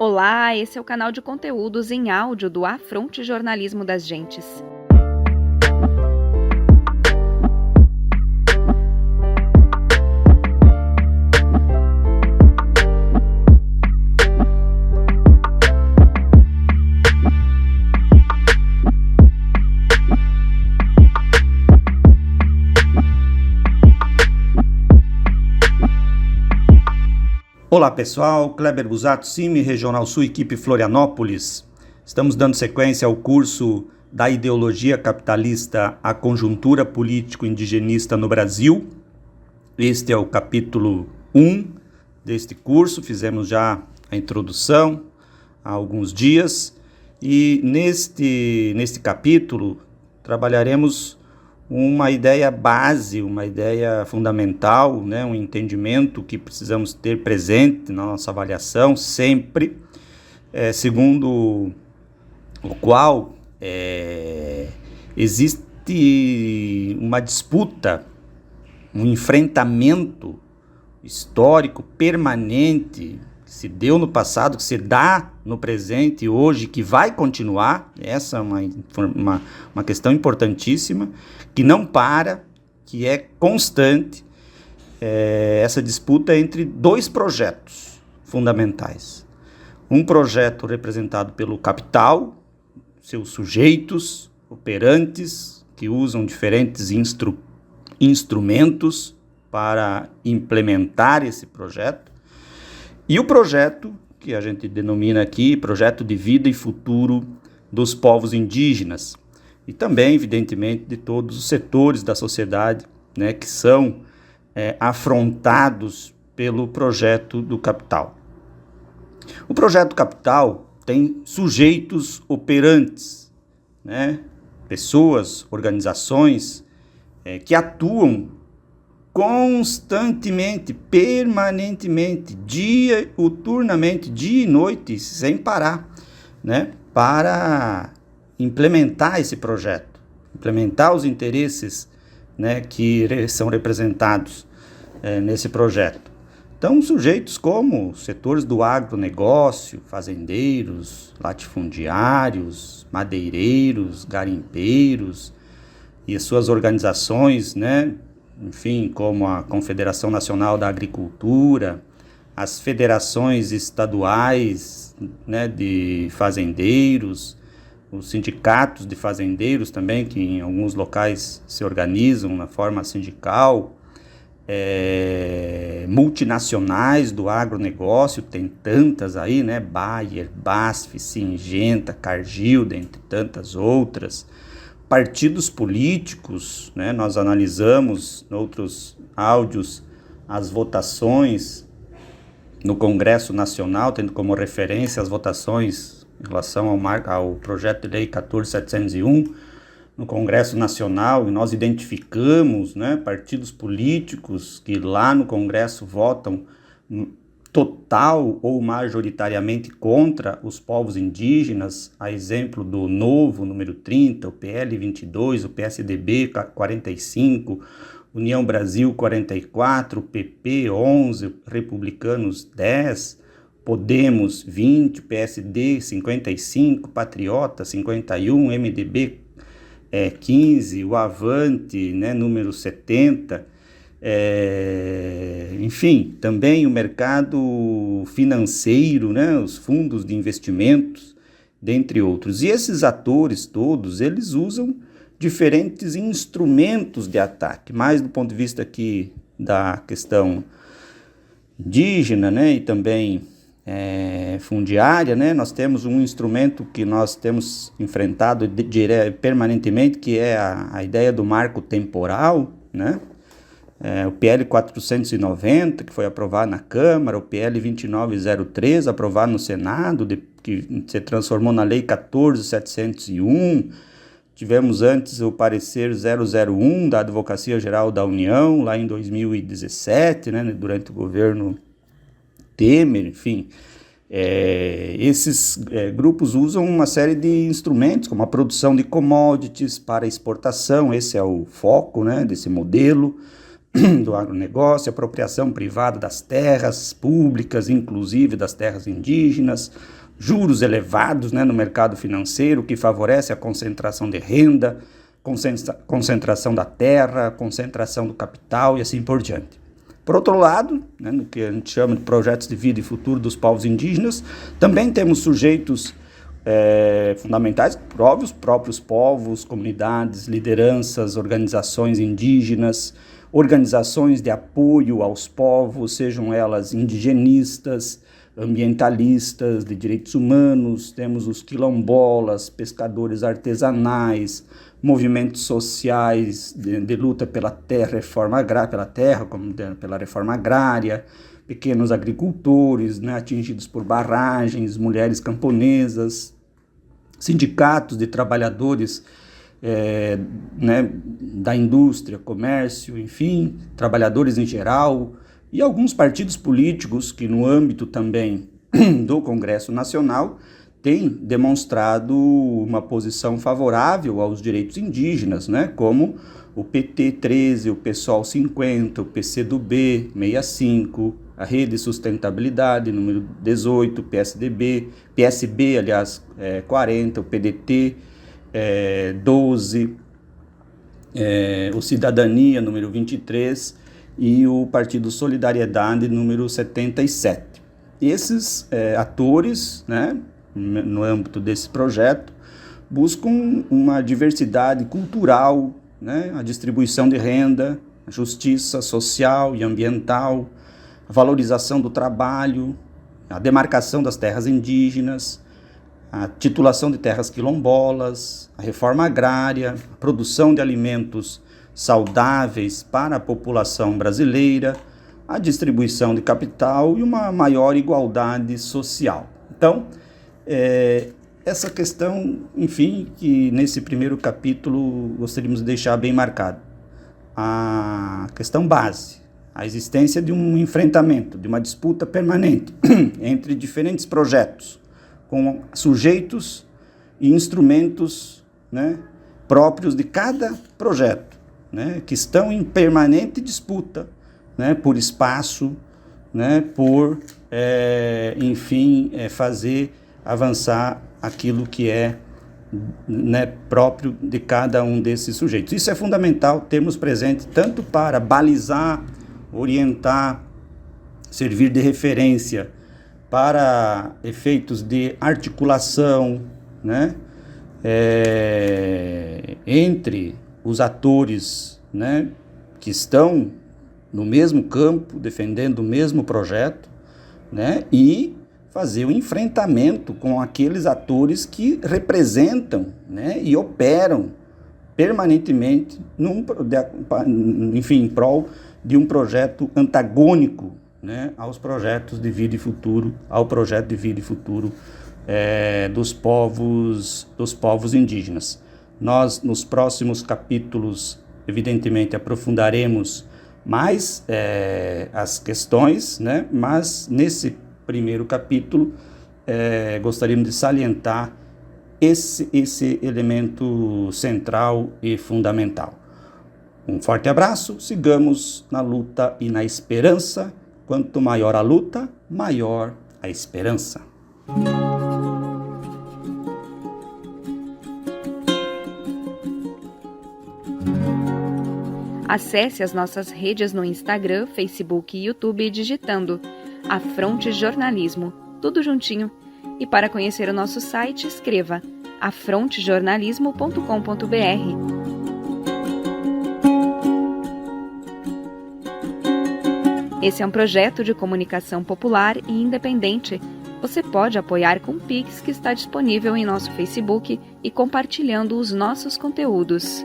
Olá, esse é o canal de conteúdos em áudio do Afronte Jornalismo das Gentes. Olá pessoal, Kleber Busato, CIMI Regional Sul, equipe Florianópolis. Estamos dando sequência ao curso da ideologia capitalista à conjuntura político-indigenista no Brasil. Este é o capítulo 1 deste curso, fizemos já a introdução há alguns dias e neste capítulo trabalharemos uma ideia base, uma ideia fundamental, né? Um entendimento que precisamos ter presente na nossa avaliação sempre, segundo o qual existe uma disputa, um enfrentamento histórico permanente que se deu no passado, que se dá no presente e hoje, que vai continuar. Essa é uma questão importantíssima, que não para, que é constante, essa disputa entre dois projetos fundamentais. Um projeto representado pelo capital, seus sujeitos operantes, que usam diferentes instrumentos para implementar esse projeto, e o projeto que a gente denomina aqui projeto de vida e futuro dos povos indígenas, e também, evidentemente, de todos os setores da sociedade, né, que são afrontados pelo projeto do capital. O projeto do capital tem sujeitos operantes, né, pessoas, organizações que atuam constantemente, permanentemente, diuturnamente, dia e noite, sem parar, né, para implementar esse projeto, implementar os interesses, né, que são representados nesse projeto. Então, sujeitos como setores do agronegócio, fazendeiros, latifundiários, madeireiros, garimpeiros e as suas organizações, né, enfim, como a Confederação Nacional da Agricultura, as federações estaduais, né, de fazendeiros, os sindicatos de fazendeiros também, que em alguns locais se organizam na forma sindical, multinacionais do agronegócio, tem tantas aí, né, Bayer, BASF, Syngenta, Cargill, dentre tantas outras. Partidos políticos, né, nós analisamos em outros áudios as votações no Congresso Nacional, tendo como referência as votações em relação ao projeto de lei 14.701 no Congresso Nacional, e nós identificamos, né, partidos políticos que lá no Congresso votam total ou majoritariamente contra os povos indígenas, a exemplo do Novo, número 30, o PL 22, o PSDB 45, União Brasil 44, PP 11, Republicanos 10, Podemos 20, PSD 55, Patriota 51, MDB 15, o Avante, né, número 70, enfim, também o mercado financeiro, né, os fundos de investimentos, dentre outros. E esses atores todos, eles usam diferentes instrumentos de ataque, mais do ponto de vista aqui da questão indígena, né, e também fundiária, né? Nós temos um instrumento que nós temos enfrentado permanentemente, que é a ideia do marco temporal, né? O PL 490, que foi aprovado na Câmara, o PL 2903, aprovado no Senado, que se transformou na Lei 14.701, tivemos antes o parecer 001 da Advocacia Geral da União, lá em 2017, né, durante o governo Temer, enfim. Esses grupos usam uma série de instrumentos, como a produção de commodities para exportação, esse é o foco, né, desse modelo, do agronegócio, apropriação privada das terras públicas, inclusive das terras indígenas, juros elevados, né, no mercado financeiro, que favorece a concentração de renda, concentração da terra, concentração do capital e assim por diante. Por outro lado, né, no que a gente chama de projetos de vida e futuro dos povos indígenas, também temos sujeitos fundamentais, os próprios povos, comunidades, lideranças, organizações indígenas, organizações de apoio aos povos, sejam elas indigenistas, ambientalistas, de direitos humanos, temos os quilombolas, pescadores artesanais, movimentos sociais de luta pela terra, reforma agrária, pela reforma agrária, pequenos agricultores, né, atingidos por barragens, mulheres camponesas, sindicatos de trabalhadores né, da indústria, comércio, enfim, trabalhadores em geral, e alguns partidos políticos que no âmbito também do Congresso Nacional têm demonstrado uma posição favorável aos direitos indígenas, né, como o PT 13, o PSOL 50, o PCdoB 65, a Rede Sustentabilidade, número 18, PSB, aliás, 40, o PDT 12, o Cidadania, número 23, e o Partido Solidariedade, número 77. Esses atores, né, no âmbito desse projeto, buscam uma diversidade cultural, né, a distribuição de renda, a justiça social e ambiental, a valorização do trabalho, a demarcação das terras indígenas, a titulação de terras quilombolas, a reforma agrária, a produção de alimentos saudáveis para a população brasileira, a distribuição de capital e uma maior igualdade social. Então, essa questão, enfim, que nesse primeiro capítulo gostaríamos de deixar bem marcado. A questão base, a existência de um enfrentamento, de uma disputa permanente entre diferentes projetos, com sujeitos e instrumentos, né, próprios de cada projeto, né, que estão em permanente disputa, né, por espaço, né, por, enfim, fazer avançar aquilo que é, né, próprio de cada um desses sujeitos. Isso é fundamental termos presente tanto para balizar, orientar, servir de referência para efeitos de articulação, né, entre os atores, né, que estão no mesmo campo, defendendo o mesmo projeto, né, e fazer o enfrentamento com aqueles atores que representam, né, e operam permanentemente em prol de um projeto antagônico, né, aos projetos de vida e futuro, ao projeto de vida e futuro dos povos indígenas. Nós, nos próximos capítulos, evidentemente, aprofundaremos mais as questões, né, mas nesse primeiro capítulo gostaríamos de salientar esse elemento central e fundamental. Um forte abraço, sigamos na luta e na esperança. Quanto maior a luta, maior a esperança. Acesse as nossas redes no Instagram, Facebook e YouTube digitando Afronte Jornalismo, tudo juntinho. E para conhecer o nosso site, escreva afrontejornalismo.com.br. Esse é um projeto de comunicação popular e independente. Você pode apoiar com o Pix que está disponível em nosso Facebook e compartilhando os nossos conteúdos.